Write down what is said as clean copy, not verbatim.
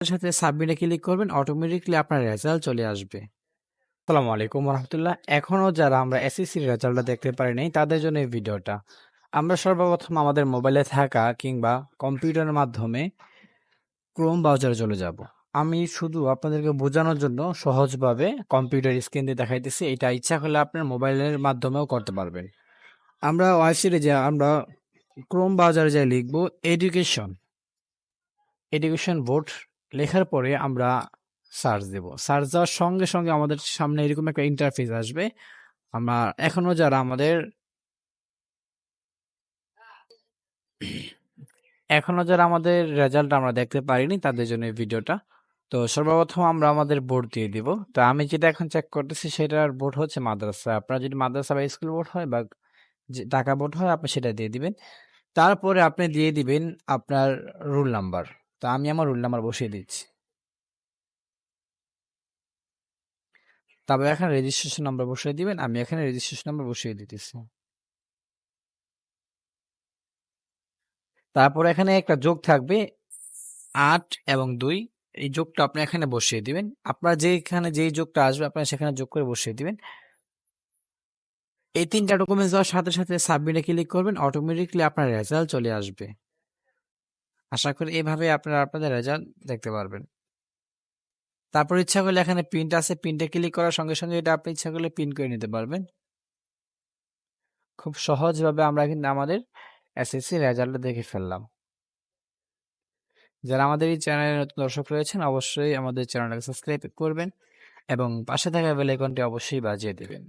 সাথে সাবমিটে ক্লিক করবেন, অটোমেটিকলি আপনার রেজাল্ট চলে আসবে। আসসালামু আলাইকুম রহমতুল্লাহ। এখনো যারা আমরা এসএসসির রেজাল্টটা দেখতে পারি নাই তাদের জন্য এই ভিডিওটা। আমরা সর্বপ্রথম আমাদের মোবাইলে থাকা কিংবা কম্পিউটারের মাধ্যমে ক্রোম ব্রাউজারে চলে যাব। আমি শুধু আপনাদেরকে বোঝানোর জন্য সহজভাবে কম্পিউটার স্ক্রিন দিয়ে দেখাইতেছি। এটা ইচ্ছা করলে আপনার মোবাইলের মাধ্যমেও করতে পারবেন। আমরা ওয়েবসাইটে যে আমরা ক্রোম ব্রাউজারে যাই লিখব এডুকেশন এডুকেশন বোর্ড লেখার পরে আমরা সার্চ দেব। সার্চ দেওয়ার সঙ্গে সঙ্গে আমাদের সামনে এরকম একটা ইন্টারফেস আসবে। আমরা এখনো যারা আমাদের রেজাল্ট আমরা দেখতে পারিনি তাদের জন্য এই ভিডিওটা। তো সর্বপ্রথম আমরা আমাদের বোর্ড দিয়ে দিব। তো আমি যেটা এখন চেক করতেছি সেটার বোর্ড হচ্ছে মাদ্রাসা। আপনার যদি মাদ্রাসা বা স্কুল বোর্ড হয় বা যে টাকা বোর্ড হয় আপনি সেটা দিয়ে দিবেন। তারপরে আপনি দিয়ে দিবেন আপনার রোল নাম্বার। তো আমি আমার রোল নাম্বার বসিয়ে দিচ্ছি। তারপর এখানে রেজিস্ট্রেশন নাম্বার বসিয়ে দিবেন। আমি এখানে রেজিস্ট্রেশন নাম্বার বসিয়ে দিতেছি। তারপর এখানে একটা যোগ থাকবে ৮ এবং ২। এই যোগটা আপনি এখানে বসিয়ে দিবেন। আপনার যেখানে যেই যোগটা আসবে আপনার সেখানে যোগ করে বসিয়ে দিবেন। এই ৩টা ডকুমেন্টস দেওয়ার সাথে সাথে সাবমিটে ক্লিক করবেন, অটোমেটিকলি আপনার রেজাল্ট চলে আসবে। আশা করি এভাবে আপনারা আপনাদের রেজাল্ট দেখতে পারবেন। তারপর ইচ্ছা করলে এখানে প্রিন্ট আছে, প্রিন্টে ক্লিক করার সঙ্গে সঙ্গে এটা আপনি ইচ্ছা করলে প্রিন্ট করে নিতে পারবেন। খুব সহজভাবে আমরা কিন্তু আমাদের এসএসসি রেজাল্টটা দেখে ফেললাম। যারা আমাদের এই চ্যানেলে নতুন দর্শক রয়েছেন অবশ্যই আমাদের চ্যানেলটাকে সাবস্ক্রাইব করবেন এবং পাশে থাকা বেল আইকনটি অবশ্যই বাজিয়ে দেবেন।